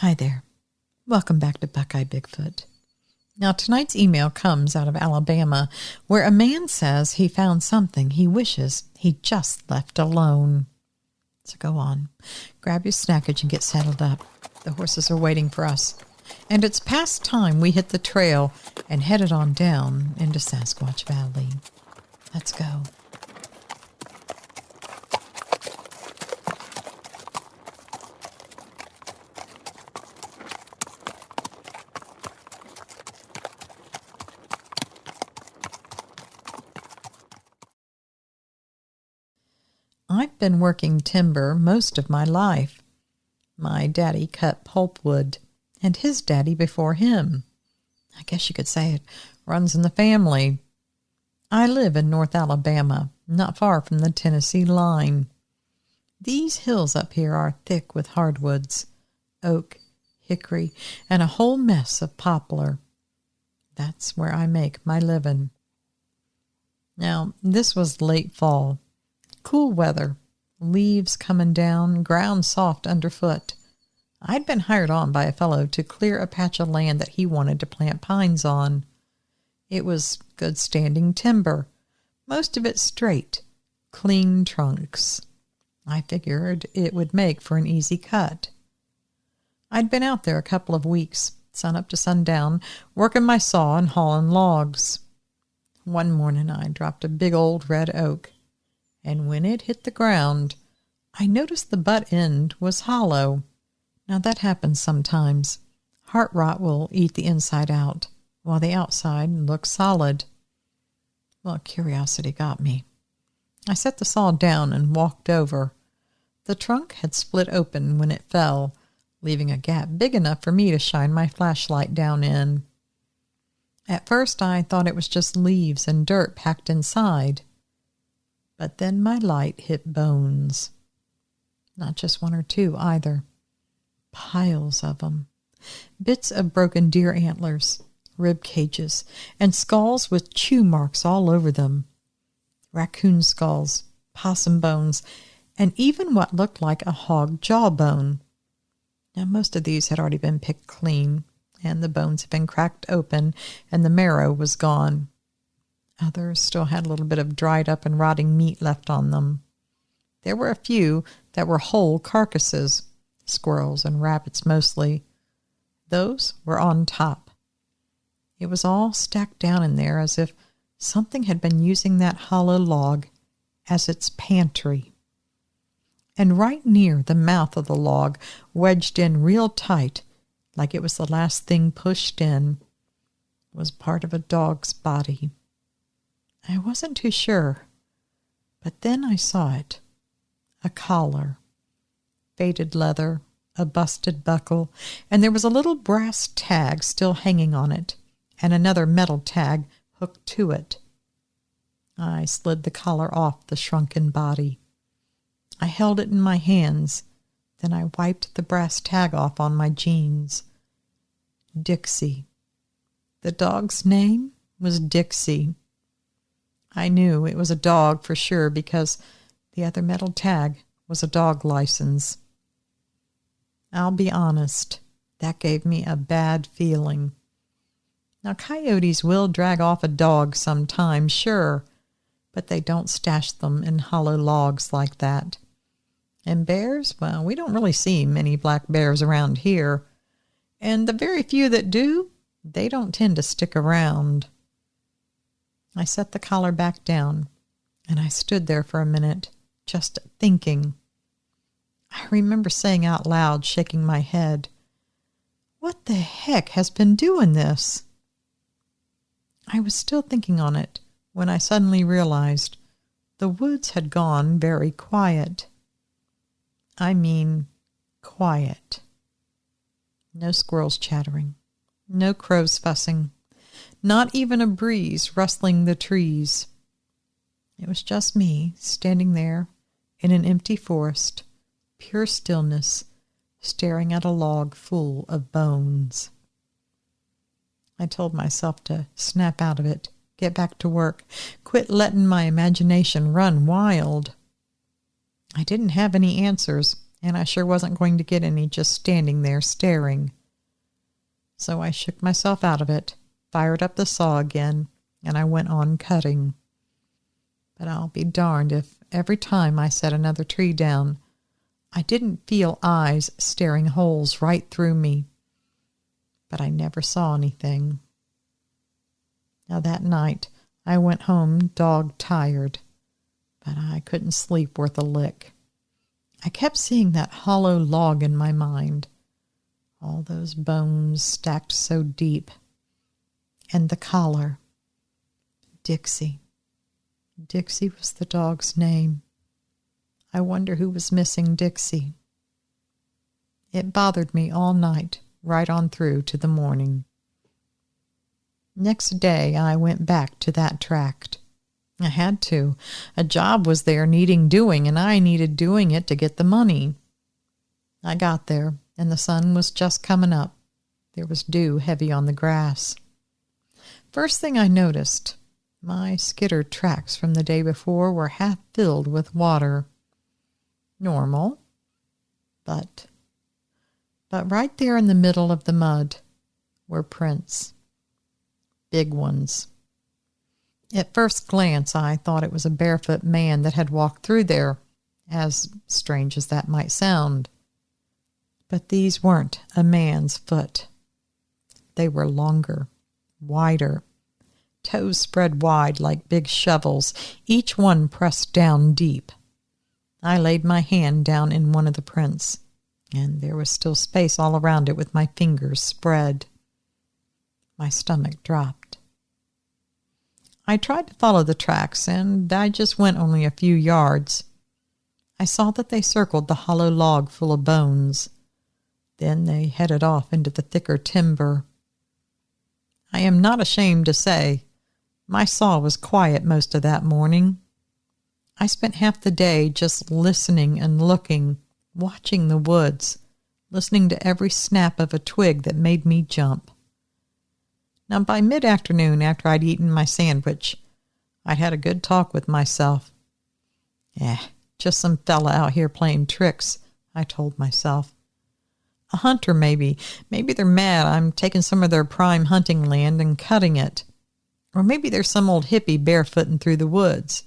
Hi there. Welcome back to Buckeye Bigfoot. Now, tonight's email comes out of Alabama, where a man says he found something he wishes he just left alone. So go on, grab your snackage and get saddled up. The horses are waiting for us. And it's past time we hit the trail and headed on down into Sasquatch Valley. Let's go. I've been working timber most of my life. My daddy cut pulpwood, and his daddy before him. I guess you could say it runs in the family. I live in North Alabama, not far from the Tennessee line. These hills up here are thick with hardwoods, oak, hickory, and a whole mess of poplar. That's where I make my living. Now, this was late fall. Cool weather, leaves coming down, ground soft underfoot. I'd been hired on by a fellow to clear a patch of land that he wanted to plant pines on. It was good standing timber, most of it straight, clean trunks. I figured it would make for an easy cut. I'd been out there a couple of weeks, sun up to sundown, working my saw and hauling logs. One morning I dropped a big old red oak, and when it hit the ground, I noticed the butt end was hollow. Now that happens sometimes. Heart rot will eat the inside out, while the outside looks solid. Well, curiosity got me. I set the saw down and walked over. The trunk had split open when it fell, leaving a gap big enough for me to shine my flashlight down in. At first I thought it was just leaves and dirt packed inside. But then my light hit bones. Not just one or two either. Piles of them. Bits of broken deer antlers, rib cages, and skulls with chew marks all over them. Raccoon skulls, possum bones, and even what looked like a hog jawbone. Now, most of these had already been picked clean, and the bones had been cracked open, and the marrow was gone. Others still had a little bit of dried up and rotting meat left on them. There were a few that were whole carcasses, squirrels and rabbits mostly. Those were on top. It was all stacked down in there as if something had been using that hollow log as its pantry. And right near the mouth of the log, wedged in real tight, like it was the last thing pushed in, was part of a dog's body. I wasn't too sure, but then I saw it. A collar, faded leather, a busted buckle, and there was a little brass tag still hanging on it, and another metal tag hooked to it. I slid the collar off the shrunken body. I held it in my hands, then I wiped the brass tag off on my jeans. Dixie. The dog's name was Dixie. I knew it was a dog for sure because the other metal tag was a dog license. I'll be honest, that gave me a bad feeling. Now, coyotes will drag off a dog sometimes, sure, but they don't stash them in hollow logs like that. And bears, well, we don't really see many black bears around here, and the very few that do, they don't tend to stick around. I set the collar back down, and I stood there for a minute, just thinking. I remember saying out loud, shaking my head, "What the heck has been doing this?" I was still thinking on it when I suddenly realized the woods had gone very quiet. I mean, quiet. No squirrels chattering, no crows fussing, not even a breeze rustling the trees. It was just me standing there in an empty forest, pure stillness, staring at a log full of bones. I told myself to snap out of it, get back to work, quit letting my imagination run wild. I didn't have any answers, and I sure wasn't going to get any just standing there staring. So I shook myself out of it, fired up the saw again, and I went on cutting. But I'll be darned if every time I set another tree down, I didn't feel eyes staring holes right through me. But I never saw anything. Now that night, I went home dog-tired, but I couldn't sleep worth a lick. I kept seeing that hollow log in my mind, all those bones stacked so deep, and the collar. Dixie. Dixie was the dog's name. I wonder who was missing Dixie. It bothered me all night, right on through to the morning. Next day, I went back to that tract. I had to. A job was there needing doing, and I needed doing it to get the money. I got there, and the sun was just coming up. There was dew heavy on the grass. First thing I noticed, my skidder tracks from the day before were half filled with water. Normal, but right there in the middle of the mud were prints. Big ones. At first glance, I thought it was a barefoot man that had walked through there, as strange as that might sound. But these weren't a man's foot. They were longer, wider, toes spread wide like big shovels, each one pressed down deep. I laid my hand down in one of the prints, and there was still space all around it with my fingers spread. My stomach dropped. I tried to follow the tracks, and I just went only a few yards. I saw that they circled the hollow log full of bones. Then they headed off into the thicker timber. I am not ashamed to say, my saw was quiet most of that morning. I spent half the day just listening and looking, watching the woods, listening to every snap of a twig that made me jump. Now, by mid-afternoon, after I'd eaten my sandwich, I'd had a good talk with myself. Just some fella out here playing tricks, I told myself. A hunter, maybe. Maybe they're mad I'm taking some of their prime hunting land and cutting it. Or maybe there's some old hippie barefooting through the woods.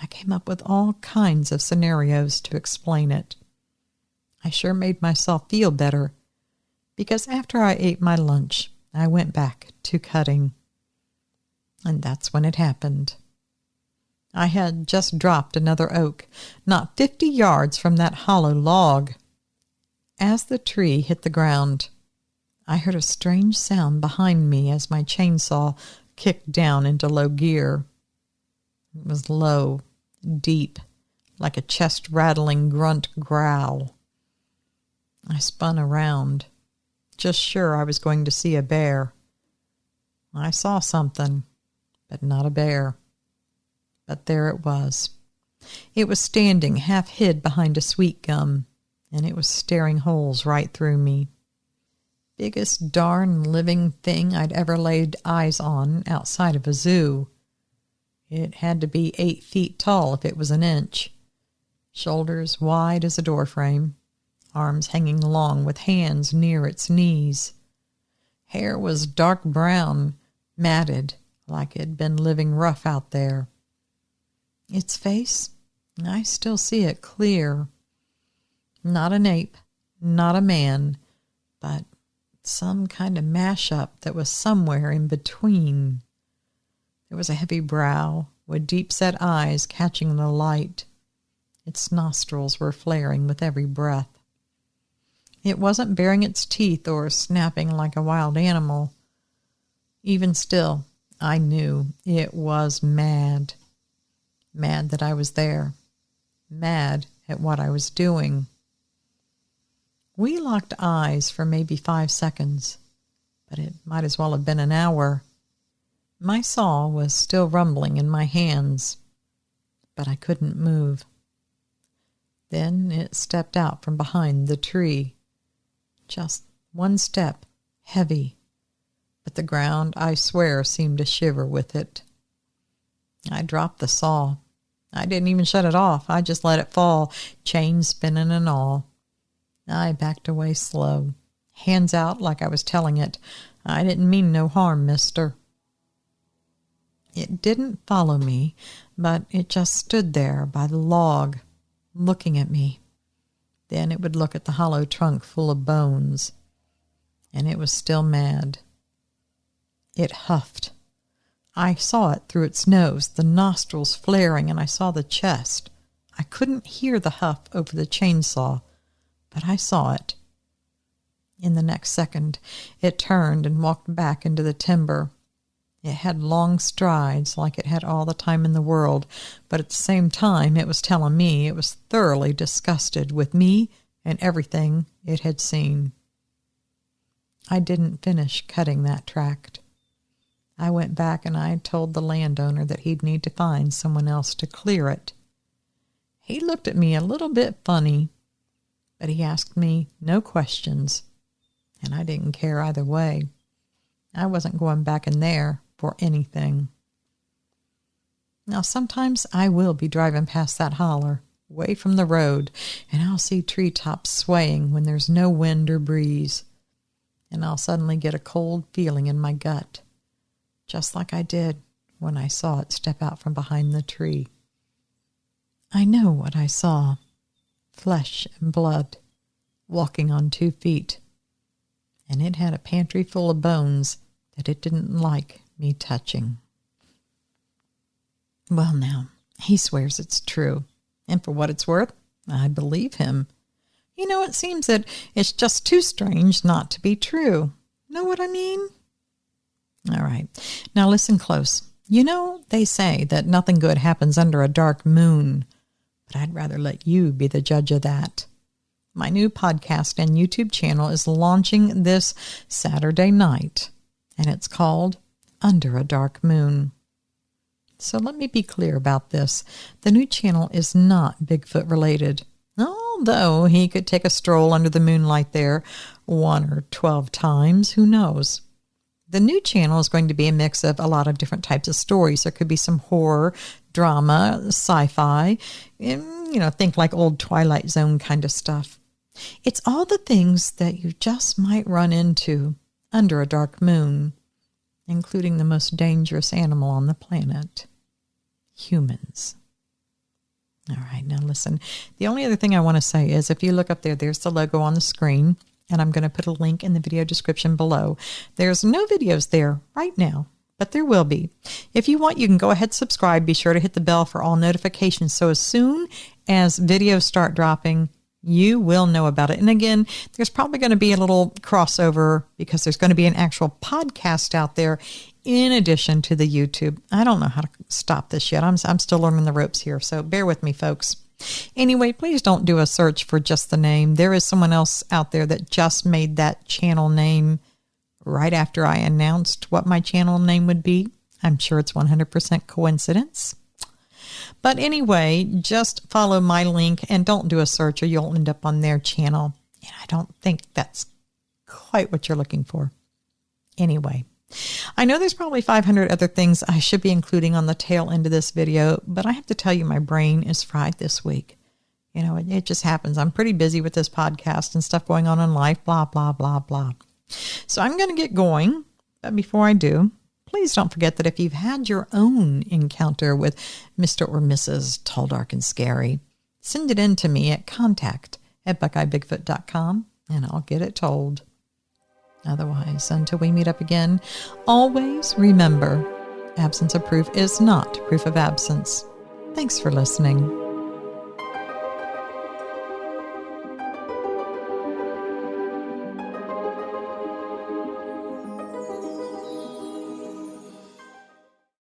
I came up with all kinds of scenarios to explain it. I sure made myself feel better, because after I ate my lunch, I went back to cutting. And that's when it happened. I had just dropped another oak, not 50 yards from that hollow log. As the tree hit the ground, I heard a strange sound behind me as my chainsaw kicked down into low gear. It was low, deep, like a chest-rattling grunt growl. I spun around, just sure I was going to see a bear. I saw something, but not a bear. But there it was. It was standing half hid behind a sweet gum, and it was staring holes right through me. Biggest darn living thing I'd ever laid eyes on outside of a zoo. It had to be 8 feet tall if it was an inch. Shoulders wide as a doorframe, arms hanging long with hands near its knees. Hair was dark brown, matted, like it'd been living rough out there. Its face, I still see it clear. Not an ape, not a man, but some kind of mashup that was somewhere in between. There was a heavy brow with deep-set eyes catching the light. Its nostrils were flaring with every breath. It wasn't baring its teeth or snapping like a wild animal. Even still, I knew it was mad. Mad that I was there. Mad at what I was doing. We locked eyes for maybe 5 seconds, but it might as well have been an hour. My saw was still rumbling in my hands, but I couldn't move. Then it stepped out from behind the tree. Just one step, heavy, but the ground, I swear, seemed to shiver with it. I dropped the saw. I didn't even shut it off. I just let it fall, chain spinning and all. I backed away slow, hands out like I was telling it, "I didn't mean no harm, mister." It didn't follow me, but it just stood there by the log, looking at me. Then it would look at the hollow trunk full of bones, and it was still mad. It huffed. I saw it through its nose, the nostrils flaring, and I saw the chest. I couldn't hear the huff over the chainsaw, but I saw it. In the next second, it turned and walked back into the timber. It had long strides, like it had all the time in the world, but at the same time it was telling me it was thoroughly disgusted with me and everything it had seen. I didn't finish cutting that tract. I went back and I told the landowner that he'd need to find someone else to clear it. He looked at me a little bit funny, but he asked me no questions, and I didn't care either way. I wasn't going back in there for anything. Now, sometimes I will be driving past that holler, away from the road, and I'll see treetops swaying when there's no wind or breeze, and I'll suddenly get a cold feeling in my gut, just like I did when I saw it step out from behind the tree. I know what I saw: flesh and blood, walking on 2 feet, and it had a pantry full of bones that it didn't like me touching. Well, now, he swears it's true, and for what it's worth, I believe him. You know, it seems that it's just too strange not to be true. Know what I mean? All right, now listen close. You know, they say that nothing good happens under a dark moon, but I'd rather let you be the judge of that. My new podcast and YouTube channel is launching this Saturday night, and it's called Under a Dark Moon. So let me be clear about this. The new channel is not Bigfoot related, although he could take a stroll under the moonlight there 1 or 12 times, who knows. The new channel is going to be a mix of a lot of different types of stories. There could be some horror, drama, sci-fi, and, think like old Twilight Zone kind of stuff. It's all the things that you just might run into under a dark moon, including the most dangerous animal on the planet, humans. All right, now listen. The only other thing I want to say is if you look up there, there's the logo on the screen, and I'm going to put a link in the video description below. There's no videos there right now, but there will be. If you want, you can go ahead and subscribe. Be sure to hit the bell for all notifications, so as soon as videos start dropping, you will know about it. And again, there's probably going to be a little crossover because there's going to be an actual podcast out there in addition to the YouTube. I don't know how to stop this yet. I'm still learning the ropes here, so bear with me, folks. Anyway, please don't do a search for just the name. There is someone else out there that just made that channel name right after I announced what my channel name would be. I'm sure it's 100% coincidence. But anyway, just follow my link and don't do a search or you'll end up on their channel. And I don't think that's quite what you're looking for. Anyway, I know there's probably 500 other things I should be including on the tail end of this video, but I have to tell you my brain is fried this week. It just happens. I'm pretty busy with this podcast and stuff going on in life, blah, blah, blah, blah. So I'm going to get going. But before I do, please don't forget that if you've had your own encounter with Mr. or Mrs. Tall, Dark, and Scary, send it in to me at contact@buckeyebigfoot.com and I'll get it told. Otherwise, until we meet up again, always remember, absence of proof is not proof of absence. Thanks for listening.